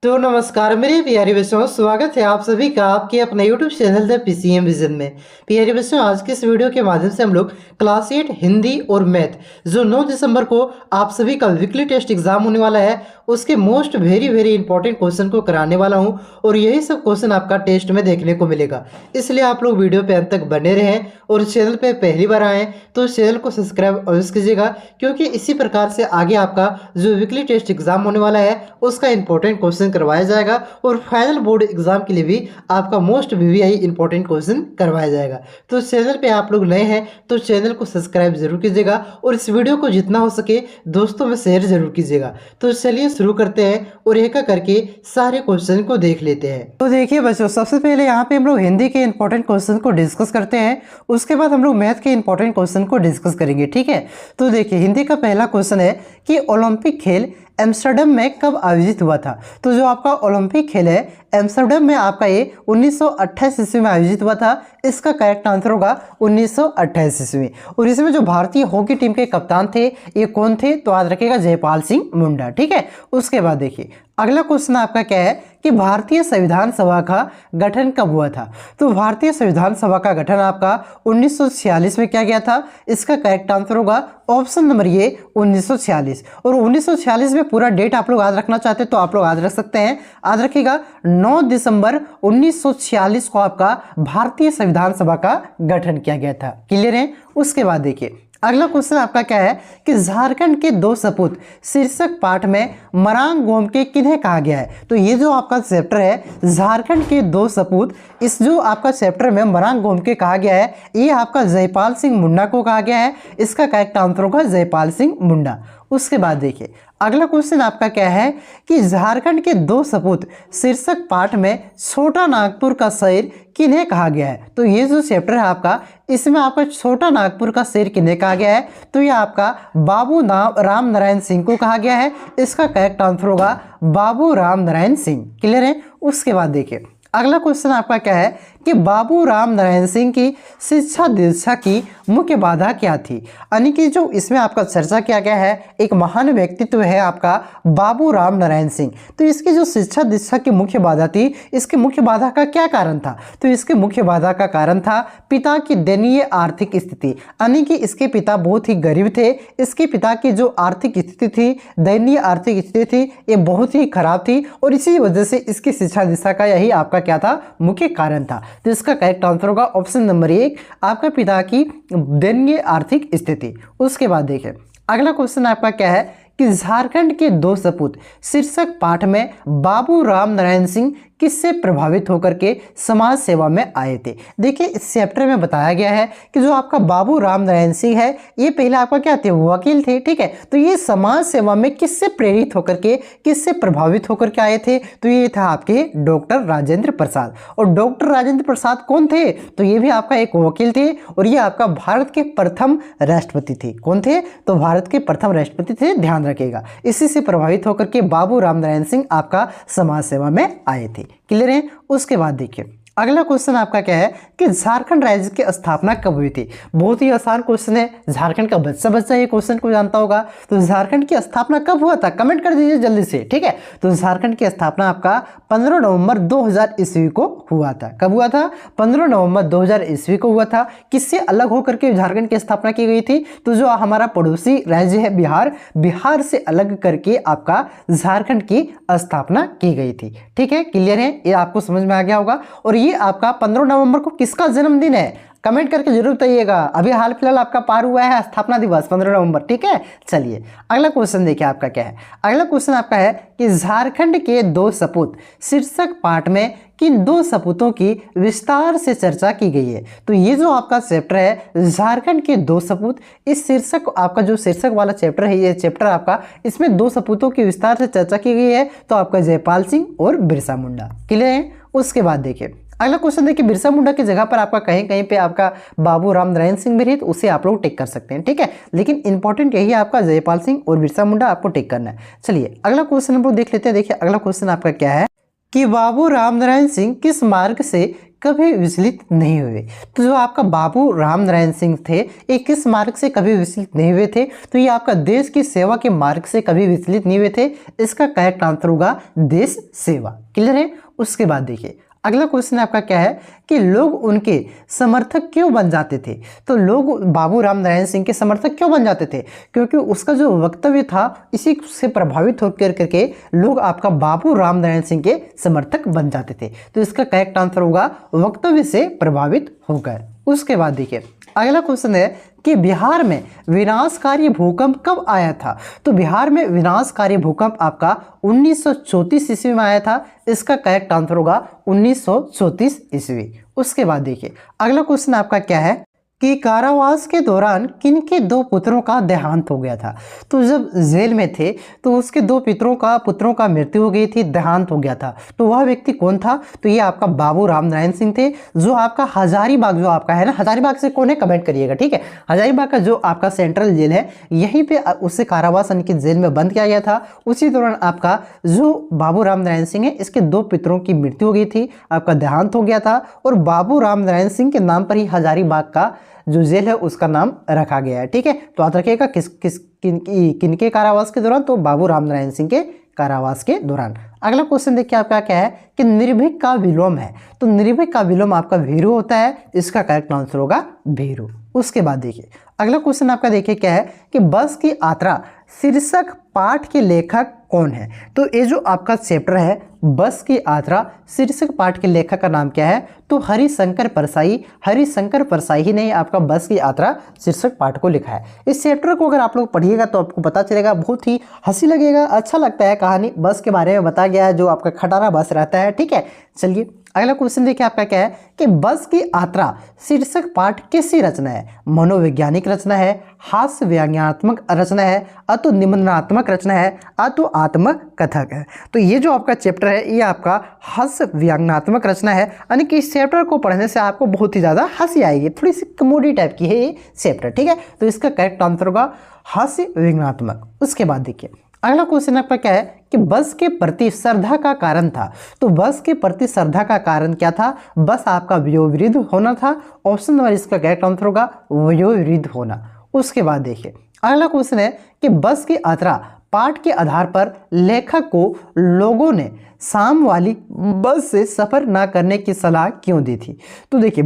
तो नमस्कार मेरे प्यारे बच्चों, स्वागत है आप सभी का आपके अपने YouTube channel the PCM vision में। प्यारे बच्चों, आज के इस वीडियो के माध्यम से हम लोग क्लास 8 हिंदी और मैथ जो 9 दिसंबर को आप सभी का वीकली टेस्ट एग्जाम होने वाला है, उसके मोस्ट वेरी इंपॉर्टेंट क्वेश्चन को कराने वाला हूं और यही सब क्वेश्चन आपका टेस्ट में देखने को मिलेगा। इसलिए आप लोग वीडियो पे अंत तक बने रहें और चैनल पे पहली बार आएँ तो चैनल को सब्सक्राइब अवश्य कीजिएगा, क्योंकि इसी प्रकार से आगे आपका जो वीकली टेस्ट एग्जाम होने वाला है उसका इंपॉर्टेंट क्वेश्चन करवाया जाएगा और फाइनल बोर्ड एग्जाम के लिए भी आपका मोस्ट वीवीआई इंपॉर्टेंट क्वेश्चन करवाया जाएगा। तो चैनल पे आप लोग नए हैं तो चैनल को सब्सक्राइब जरूर कीजिएगा और इस वीडियो को जितना हो सके दोस्तों में शेयर जरूर कीजिएगा। तो चलिए शुरू करते हैं और एक करके सारे क्वेश्चन को देख लेते हैं। तो देखिए बच्चों, सबसे पहले यहाँ पे हम लोग हिंदी के इंपॉर्टेंट क्वेश्चन को डिस्कस करते हैं, उसके बाद हम लोग मैथ के इंपॉर्टेंट क्वेश्चन को डिस्कस करेंगे। ठीक है, तो देखिए हिंदी का पहला क्वेश्चन है कि ओलंपिक खेल एम्स्टर्डम में कब आयोजित हुआ था। तो जो आपका ओलंपिक खेल है एम्स्टर्डम में आपका ये 1928 ईस्वी में आयोजित हुआ था। इसका करेक्ट आंसर होगा 1928 ईस्वी। और इसमें जो भारतीय हॉकी टीम के कप्तान थे ये कौन थे, तो याद रखिएगा जयपाल सिंह मुंडा। ठीक है, उसके बाद देखिए अगला क्वेश्चन आपका क्या है कि भारतीय संविधान सभा का गठन कब हुआ था। तो भारतीय संविधान सभा का गठन आपका 1946 में किया गया था। इसका करेक्ट आंसर होगा ऑप्शन नंबर ये 1946। और 1946 में पूरा डेट आप लोग याद रखना चाहते हैं तो आप लोग याद रख सकते हैं। याद रखिएगा 9 दिसंबर 1946 को आपका भारतीय संविधान सभा का गठन किया गया था। क्लियर है। उसके बाद देखिए अगला क्वेश्चन आपका क्या है कि झारखंड के दो सपूत शीर्षक पाठ में मरांग गोम के किन्हें कहा गया है। तो ये जो आपका चैप्टर है झारखंड के दो सपूत, इस जो आपका चैप्टर में मरांग गोम के कहा गया है ये आपका जयपाल सिंह मुंडा को कहा गया है। इसका करेक्ट आंसर होगा जयपाल सिंह मुंडा। उसके बाद देखिए अगला क्वेश्चन आपका क्या है कि झारखंड के दो सपूत शीर्षक पाठ में छोटा नागपुर का शहर किन्हें कहा गया है। तो ये जो चैप्टर है आपका इसमें आपका छोटा नागपुर का शहर किन्हें कहा गया है, तो ये आपका बाबू राम नारायण सिंह को कहा गया है। इसका करेक्ट आंसर होगा बाबू राम नारायण सिंह। क्लियर है। उसके बाद देखिए अगला क्वेश्चन आपका क्या है कि बाबू राम नारायण सिंह की शिक्षा दीक्षा की मुख्य बाधा क्या थी। यानी कि जो इसमें आपका चर्चा किया गया है एक महान व्यक्तित्व है आपका बाबू राम नारायण सिंह। तो इसकी जो शिक्षा दीक्षा की मुख्य बाधा थी, इसकी मुख्य बाधा का क्या कारण था। तो इसके मुख्य बाधा का कारण था पिता की दयनीय आर्थिक स्थिति। यानी कि इसके पिता बहुत ही गरीब थे। इसके पिता की जो आर्थिक स्थिति थी, दयनीय आर्थिक स्थिति थी, ये बहुत ही खराब थी और इसी वजह से इसकी शिक्षा दीक्षा का यही आपका क्या था, मुख्य कारण था। तो इसका करेक्ट आंसर होगा ऑप्शन नंबर 1 आपका पिता की दयनीय आर्थिक स्थिति। उसके बाद देखिए अगला क्वेश्चन आपका क्या है कि झारखंड के दो सपूत शीर्षक पाठ में बाबू राम नारायण सिंह किससे प्रभावित होकर के समाज सेवा में आए थे। देखिए इस चैप्टर में बताया गया है कि जो आपका बाबू राम नारायण सिंह है ये पहले आपका क्या थे, वकील थे। ठीक है, तो ये समाज सेवा में किससे प्रेरित होकर के, किससे प्रभावित होकर के आए थे, तो ये था आपके डॉक्टर राजेंद्र प्रसाद। और डॉक्टर राजेंद्र प्रसाद कौन थे, तो ये भी आपका एक वकील थे और ये आपका भारत के प्रथम राष्ट्रपति थे। कौन थे, तो भारत के प्रथम राष्ट्रपति थे, ध्यान रखिएगा। इसी से प्रभावित होकर के बाबू राम नारायण सिंह आपका समाज सेवा में आए थे। क्लियर है। उसके बाद देखिए अगला क्वेश्चन आपका क्या है कि झारखंड राज्य की स्थापना कब हुई थी। बहुत ही आसान क्वेश्चन है, झारखंड का बच्चा ये क्वेश्चन को जानता होगा। तो झारखंड की स्थापना कब हुआ था, कमेंट कर दीजिए जल्दी से। ठीक है, तो झारखंड की स्थापना आपका 15 नवंबर 2000 ईस्वी को हुआ था। कब हुआ था, 15 नवंबर 2000 ईस्वी को हुआ था। किससे अलग होकर के झारखंड की स्थापना की गई थी, तो जो हमारा पड़ोसी राज्य है बिहार, बिहार से अलग करके आपका झारखंड की स्थापना की गई थी। ठीक है, क्लियर है, ये आपको समझ में आ गया होगा। और ये आपका 15 नवंबर को किसका जन्मदिन है, कमेंट करके जरूर बताइएगा। अभी हाल फिलहाल आपका पार हुआ है स्थापना दिवस 15 नवंबर। ठीक है, चलिए अगला क्वेश्चन देखिए आपका क्या है। अगला क्वेश्चन आपका है कि झारखंड के दो सपूत शीर्षक पाठ में किन दो सपूतों की विस्तार से चर्चा की गई है। तो ये जो आपका चैप्टर है झारखंड के दो सपूत, इस शीर्षक आपका जो शीर्षक वाला चैप्टर है ये चैप्टर आपका, इसमें दो सपूतों की विस्तार से चर्चा की गई है। तो आपका जयपाल सिंह और बिरसा मुंडा। क्लियर है। उसके बाद देखिए अगला क्वेश्चन देखिए बिरसा मुंडा की जगह पर आपका कहीं कहीं पे आपका बाबू राम नारायण सिंह भी रहे तो उसे आप लोग टिक कर सकते हैं। ठीक है, लेकिन इंपॉर्टेंट यही है आपका जयपाल सिंह और बिरसा मुंडा आपको टिक करना है। चलिए अगला क्वेश्चन हम लोग देख लेते हैं। देखिए अगला क्वेश्चन आपका क्या है कि बाबू राम नारायण सिंह किस मार्ग से कभी विचलित नहीं हुए। तो जो आपका बाबू रामनारायण सिंह थे, ये किस मार्ग से कभी विचलित नहीं हुए थे? तो ये आपका देश की सेवा के मार्ग से कभी विचलित नहीं हुए थे। इसका करेक्ट आंसर होगा देश सेवा। क्लियर है? उसके बाद देखिए अगला क्वेश्चन आपका क्या है कि लोग उनके समर्थक क्यों बन जाते थे? तो लोग बाबू रामनारायण सिंह के समर्थक क्यों बन जाते थे? क्योंकि उसका जो वक्तव्य था इसी से प्रभावित होकर करके लोग आपका बाबू रामनारायण सिंह के समर्थक बन जाते थे। तो इसका करेक्ट आंसर होगा वक्तव्य से प्रभावित होकर। उसके बाद देखिए अगला क्वेश्चन है कि बिहार में विनाशकारी भूकंप कब आया था? तो बिहार में विनाशकारी भूकंप आपका 1934 ईस्वी में आया था। इसका करेक्ट आंसर होगा 1934 ईस्वी। उसके बाद देखिए अगला क्वेश्चन आपका क्या है कि कारावास के दौरान किनके दो पुत्रों का देहांत हो गया था? तो जब जेल में थे तो उसके दो पुत्रों का मृत्यु हो गई थी, देहांत हो गया था। तो वह व्यक्ति कौन था? तो ये आपका बाबू रामनारायण सिंह थे, जो आपका हजारीबाग जो आपका है ना, हजारीबाग से कौन है कमेंट करिएगा, ठीक है। हजारीबाग का जो आपका सेंट्रल जेल है यहीं पे उससे कारावास यानी कि जेल में बंद किया गया था। उसी दौरान आपका जो बाबू रामनारायण सिंह है इसके दो पुत्रों की मृत्यु हो गई थी, आपका देहांत हो गया था। और बाबू रामनारायण सिंह के नाम पर ही हजारीबाग का जो जेल है उसका नाम रखा गया है, ठीक है। तो याद रखिएगा किनके कारावास के दौरान? तो बाबू रामनारायण सिंह के कारावास के दौरान। अगला क्वेश्चन देखिए आपका क्या है कि निर्भीक का विलोम है। तो निर्भीक का विलोम आपका भीरू होता है। इसका करेक्ट आंसर होगा भीरू। उसके बाद देखिए अगला क्वेश्चन आपका देखिए क्या है कि बस की यात्रा शीर्षक पाठ के लेखक कौन है? तो ये जो आपका चैप्टर है बस की यात्रा शीर्षक पाठ के लेखक का नाम क्या है? तो हरिशंकर परसाई। हरिशंकर परसाई ही ने आपका बस की यात्रा शीर्षक पाठ को लिखा है। इस चैप्टर को अगर आप लोग पढ़िएगा तो आपको पता चलेगा, बहुत ही हंसी लगेगा, अच्छा लगता है। कहानी बस के बारे में बताया गया है, जो आपका खटारा बस रहता है, ठीक है। चलिए अगला क्वेश्चन देखिए आपका क्या है कि बस की यात्रा शीर्षक पाठ किसकी रचना है? मनोवैज्ञानिक रचना है, हास्य व्यंग्यात्मक रचना है, अतो निबंधात्मक रचना है, अतो आत्मकथक है। तो ये जो आपका चैप्टर है ये आपका हास्य व्यंग्यात्मक रचना है, यानी कि इस चैप्टर को पढ़ने से आपको बहुत ही ज़्यादा हंसी आएगी। थोड़ी सी कॉमेडी टाइप की है ये चैप्टर, ठीक है। तो इसका करेक्ट आंसर होगा हास्य व्यंग्यात्मक। उसके बाद देखिए अगला क्वेश्चन आपका क्या है कि बस के प्रति श्रद्धा का कारण था। तो बस के प्रति श्रद्धा का कारण क्या था? बस आपका वयोवृद्ध होना था। ऑप्शन नंबर इसका करेक्ट आंसर होगा वयोवृद्ध होना। उसके बाद देखिए अगला क्वेश्चन है कि बस की यात्रा पाठ के आधार पर लेखक को लोगों ने शाम वाली बस से सफर ना करने की सलाह क्यों दी थी? तो देखिए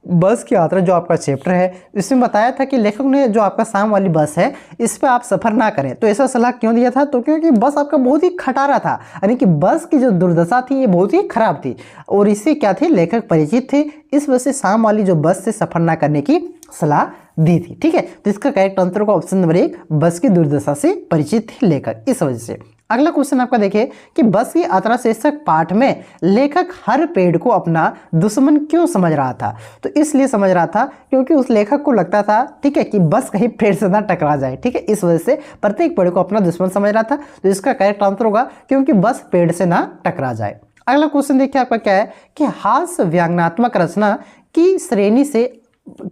बस की यात्रा जो आपका चैप्टर है इसमें बताया था कि लेखक ने जो आपका शाम वाली बस है इस पर आप सफ़र ना करें। तो ऐसा सलाह क्यों दिया था? तो क्योंकि बस आपका बहुत ही खटारा था, यानी कि बस की जो दुर्दशा थी ये बहुत ही खराब थी और इससे क्या थे लेखक परिचित थे। इस वजह से शाम वाली जो बस से सफ़र ना करने की सलाह दी थी, ठीक है। तो इसका करेक्ट आंसर होगा ऑप्शन नंबर 1, बस की दुर्दशा से परिचित थे लेखक, इस वजह से। अगला क्वेश्चन आपका देखिए कि बस की यात्रा शीर्षक पाठ में लेखक हर पेड़ को अपना दुश्मन क्यों समझ रहा था? तो इसलिए समझ रहा था क्योंकि उस लेखक को लगता था, ठीक है, कि बस कहीं पेड़ से ना टकरा जाए, ठीक है। इस वजह से प्रत्येक पेड़ को अपना दुश्मन समझ रहा था। तो इसका करेक्ट आंसर होगा क्योंकि बस पेड़ से ना टकरा जाए। अगला क्वेश्चन देखिए आपका क्या है कि हास्य व्यंग्यात्मक रचना की श्रेणी से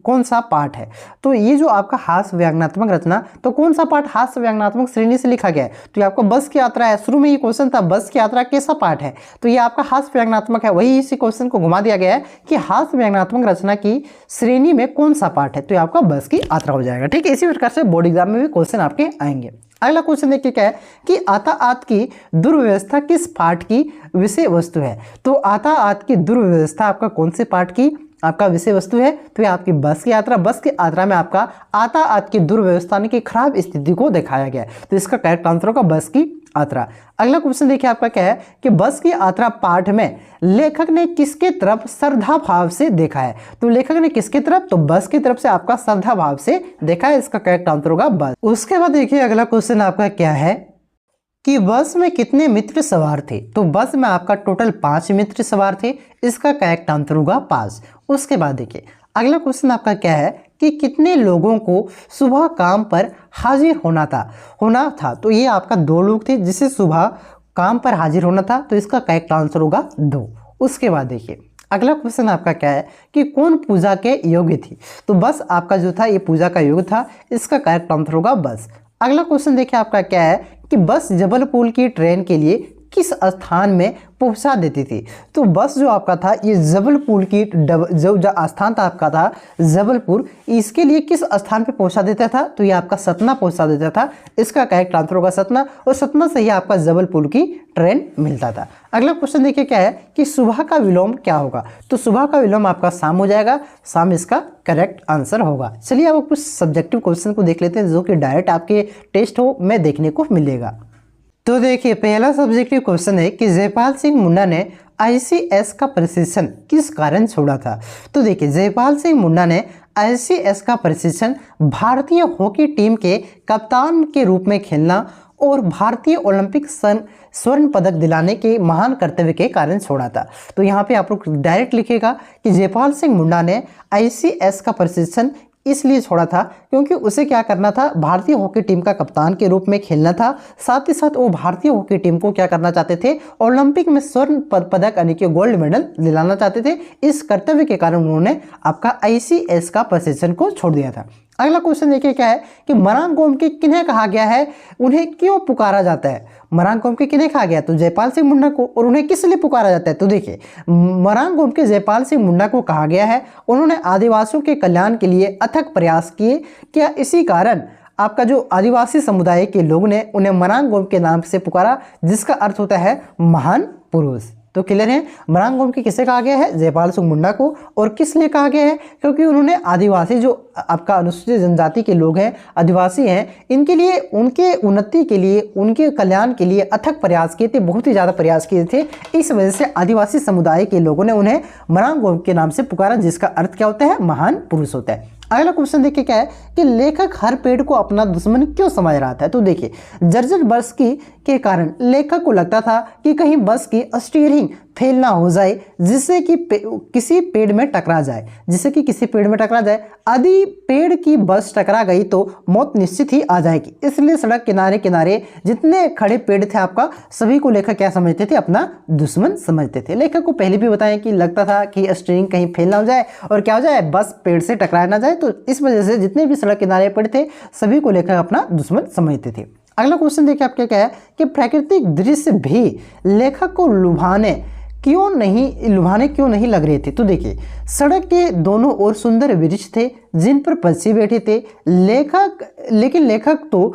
कौन सा पाठ है? तो ये जो आपका हास्य व्यंग्यात्मक रचना, तो कौन सा पाठ हास्य व्यंग्यात्मक श्रेणी से लिखा गया है? तो ये आपका बस की यात्रा है। शुरू में ये क्वेश्चन था बस की यात्रा कैसा पाठ है, तो ये आपका हास्य व्यंग्यात्मक है। वही इसी क्वेश्चन को घुमा दिया गया है कि हास्य व्यंग्यात्मक रचना की श्रेणी में कौन सा पाठ है? तो ये आपका बस की यात्रा हो जाएगा, ठीक है। इसी प्रकार से बोर्ड एग्जाम में भी क्वेश्चन आपके आएंगे। अगला क्वेश्चन देखिए क्या है कि यातायात की दुर्व्यवस्था किस पाठ की विषय वस्तु है? तो यातायात की दुर्व्यवस्था आपका कौन से पाठ की आपका विषय वस्तु है? तो ये आपकी बस की यात्रा में आपका यातायात की दुर्व्यवस्था की खराब स्थिति को दिखाया गया है। तो इसका करेक्ट आंसर होगा बस की यात्रा। अगला क्वेश्चन देखिए आपका क्या है कि बस की यात्रा पाठ में लेखक ने किसके तरफ श्रद्धा भाव से देखा है? तो लेखक ने किसके तरफ? तो बस की तरफ से आपका श्रद्धा भाव से देखा है। इसका करेक्ट आंसर होगा बस। उसके बाद देखिए अगला क्वेश्चन आपका क्या है कि बस में कितने मित्र सवार थे? तो बस में आपका टोटल 5 मित्र सवार थे। इसका करेक्ट आंसर होगा 5। उसके बाद देखिए अगला क्वेश्चन आपका क्या है कि कितने लोगों को सुबह काम पर हाजिर होना था? तो ये आपका 2 लोग थे जिसे सुबह काम पर हाजिर होना था। तो इसका करेक्ट आंसर होगा 2। उसके बाद देखिए अगला क्वेश्चन आपका क्या है कि कौन पूजा के योग्य थी? तो बस आपका जो था ये पूजा का योग्य था। इसका करेक्ट आंसर होगा बस। अगला क्वेश्चन देखिए आपका क्या है कि बस जबलपुर की ट्रेन के लिए किस स्थान में पहुंचा देती थी। तो बस जो आपका था ये जबलपुर की जो स्थान था आपका था जबलपुर, इसके लिए किस स्थान पे पहुंचा देता था, तो ये आपका सतना पहुंचा देता था। इसका करेक्ट आंसर होगा सतना, और सतना से ही आपका जबलपुर की ट्रेन मिलता था। अगला क्वेश्चन देखिए क्या है कि सुबह का विलोम क्या होगा, तो सुबह का विलोम आपका शाम हो जाएगा, शाम इसका करेक्ट आंसर होगा। चलिए अब कुछ सब्जेक्टिव क्वेश्चन को देख लेते हैं जो कि डायरेक्ट आपके टेस्ट हो में देखने को मिलेगा। तो देखिए पहला सब्जेक्टिव क्वेश्चन है कि जयपाल सिंह मुंडा ने आईसीएस का प्रशिक्षण किस कारण छोड़ा था। तो देखिए जयपाल सिंह मुंडा ने आईसीएस का प्रशिक्षण भारतीय हॉकी टीम के कप्तान के रूप में खेलना और भारतीय ओलंपिक स्वर्ण पदक दिलाने के महान कर्तव्य के कारण छोड़ा था। तो यहाँ पे आप लोग डायरेक्ट लिखेगा कि जयपाल सिंह मुंडा ने आईसीएस का प्रशिक्षण इसलिए छोड़ा था क्योंकि उसे क्या करना था, भारतीय हॉकी टीम का कप्तान के रूप में खेलना था। साथ ही साथ वो भारतीय हॉकी टीम को क्या करना चाहते थे, ओलंपिक में स्वर्ण पदक यानी कि गोल्ड मेडल दिलाना चाहते थे। इस कर्तव्य के कारण उन्होंने आपका आईसीएस का प्रशिक्षण को छोड़ दिया था। अगला क्वेश्चन देखिए क्या है कि मरांग गोमकी किन्हें कहा गया है, उन्हें क्यों पुकारा जाता है। मरांग गोमकी किन्हें कहा गया, तो जयपाल सिंह मुंडा को, और उन्हें किस लिए पुकारा जाता है। तो देखिए मरांग गोमकी जयपाल सिंह मुंडा को कहा गया है, उन्होंने आदिवासियों के कल्याण के लिए अथक प्रयास किए। क्या इसी कारण आपका जो आदिवासी समुदाय के लोग ने उन्हें मरांग गोमकी के नाम से पुकारा, जिसका अर्थ होता है महान पुरुष। तो क्लियर है, मरांग गोमकी किसे कहा गया है, जयपाल सिंह मुंडा को। और किस लिए कहा गया है, क्योंकि उन्होंने आदिवासी जो आपका अनुसूचित जनजाति के लोग हैं, आदिवासी हैं, इनके लिए, उनके उन्नति के लिए, उनके कल्याण के लिए अथक प्रयास किए थे, बहुत ही ज़्यादा प्रयास किए थे। इस वजह से आदिवासी समुदाय के लोगों ने उन्हें मरांग गोमकी के नाम से पुकारा, जिसका अर्थ क्या होता है, महान पुरुष होता है। अगला क्वेश्चन देखिए क्या है कि लेखक हर पेड़ को अपना दुश्मन क्यों समझ रहा था। तो देखिए जर्जर बस के कारण लेखक को लगता था कि कहीं बस की स्टीयरिंग फेल ना हो जाए, जिससे कि किसी पेड़ में टकरा जाए, यदि पेड़ की बस टकरा गई तो मौत निश्चित ही आ जाएगी। इसलिए सड़क किनारे किनारे जितने खड़े पेड़ थे आपका, सभी को लेखक क्या समझते थे, अपना दुश्मन समझते थे। लेखक को पहले भी बताएं कि लगता था कि स्टीयरिंग कहीं फेल ना हो जाए और क्या हो जाए, बस पेड़ से टकराया ना जाए। तो इस वजह से जितने भी सड़क किनारे पेड़ थे सभी को लेखक अपना दुश्मन समझते थे। अगला क्वेश्चन देखिए आपके क्या है कि प्राकृतिक दृश्य भी लेखक को लुभाने क्यों नहीं लग रहे थे। तो देखिए सड़क के दोनों ओर सुंदर वृक्ष थे जिन पर पक्षी बैठे थे, लेकिन लेखक तो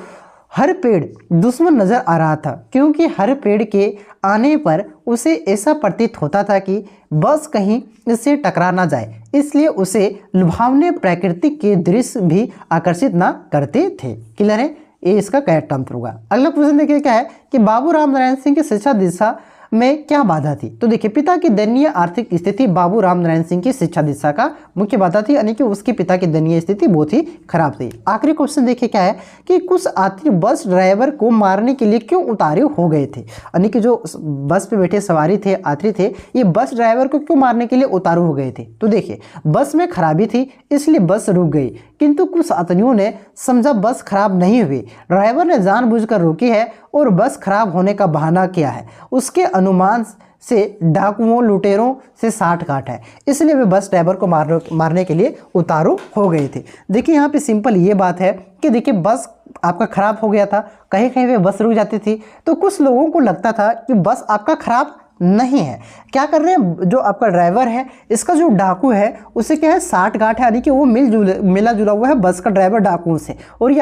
हर पेड़ दुश्मन नजर आ रहा था, क्योंकि हर पेड़ के आने पर उसे ऐसा प्रतीत होता था कि बस कहीं इससे टकरा ना जाए, इसलिए उसे लुभावने प्राकृतिक के दृश्य भी आकर्षित ना करते थे। क्लियर है, ये इसका करेक्ट आंसर होगा। अगला क्वेश्चन देखिए क्या है कि बाबू रामनारायण सिंह की शिक्षा दिशा में क्या बाधा थी। तो देखिए पिता की दयनीय आर्थिक स्थिति बाबू रामनारायण सिंह की शिक्षा दिशा का मुख्य बाधा थी, यानी कि उसके पिता की दयनीय स्थिति बहुत ही खराब थी। आखिरी क्वेश्चन देखिए क्या है कि कुछ यात्री बस ड्राइवर को मारने के लिए क्यों उतारे हो गए थे, यानी कि जो बस पे बैठे सवारी थे, यात्री थे, ये बस ड्राइवर को क्यों मारने के लिए उतारू हो गए थे। तो देखिए बस में खराबी थी इसलिए बस रुक गई, किंतु कुछ यात्रियों ने समझा बस खराब नहीं हुई, ड्राइवर ने जानबूझकर रोकी है और बस खराब होने का बहाना किया है। उसके अनुमान से डाकुओं लुटेरों से साठ गांठ है, इसलिए वे बस ड्राइवर को मारने के लिए उतारू हो गए थे। देखिए यहाँ पे सिंपल ये बात है कि देखिए बस आपका खराब हो गया था, कहीं कहीं पे बस रुक जाती थी, तो कुछ लोगों को लगता था कि बस आपका खराब नहीं है। क्या कर रहे हैं, जो आपका ड्राइवर है, इसका जो डाकू है उसे क्या है, साठ गांठ है, यानी कि वो मिला जुला हुआ है बस का ड्राइवर डाकुओं से, और ये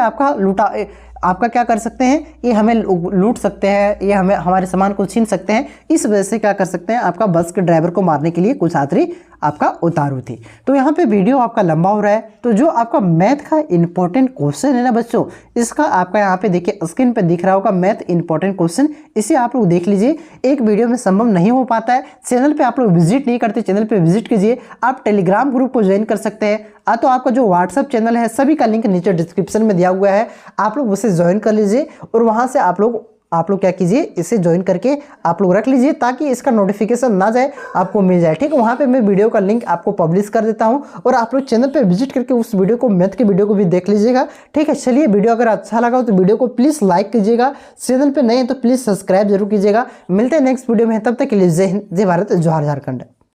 आपका क्या कर सकते हैं, ये हमें लूट सकते हैं, ये हमें हमारे सामान को छीन सकते हैं। इस वजह से क्या कर सकते हैं, आपका बस के ड्राइवर को मारने के लिए कुछ यात्री आपका उतारू थी। तो यहाँ पे वीडियो आपका लंबा हो रहा है, तो जो आपका मैथ का इंपॉर्टेंट क्वेश्चन है ना बच्चों, इसका आपका यहाँ पे देखिए स्क्रीन पे दिख रहा होगा मैथ इंपॉर्टेंट क्वेश्चन, इसे आप लोग देख लीजिए। एक वीडियो में संभव नहीं हो पाता है, चैनल पे आप लोग विजिट नहीं करते, चैनल पे विजिट कीजिए। आप टेलीग्राम ग्रुप को ज्वाइन कर सकते हैं, तो आपका जो व्हाट्सअप चैनल है सभी का लिंक नीचे डिस्क्रिप्शन में दिया हुआ है, आप लोग उसे ज्वाइन कर लीजिए और वहां से आप लोग क्या कीजिए, इसे ज्वाइन करके आप लोग रख लीजिए ताकि इसका नोटिफिकेशन ना जाए, आपको मिल जाए। ठीक है, वहाँ पे मैं वीडियो का लिंक आपको पब्लिश कर देता हूँ और आप लोग चैनल पे विजिट करके उस वीडियो को, मैथ के वीडियो को भी देख लीजिएगा। ठीक है, चलिए वीडियो अगर अच्छा लगा हो तो वीडियो को प्लीज़ लाइक कीजिएगा, चैनल पर नए हैं तो प्लीज़ सब्सक्राइब जरूर कीजिएगा। मिलते हैं नेक्स्ट वीडियो में, तब तक के लिए जय हिंद, जय भारत, जोहार झारखंड।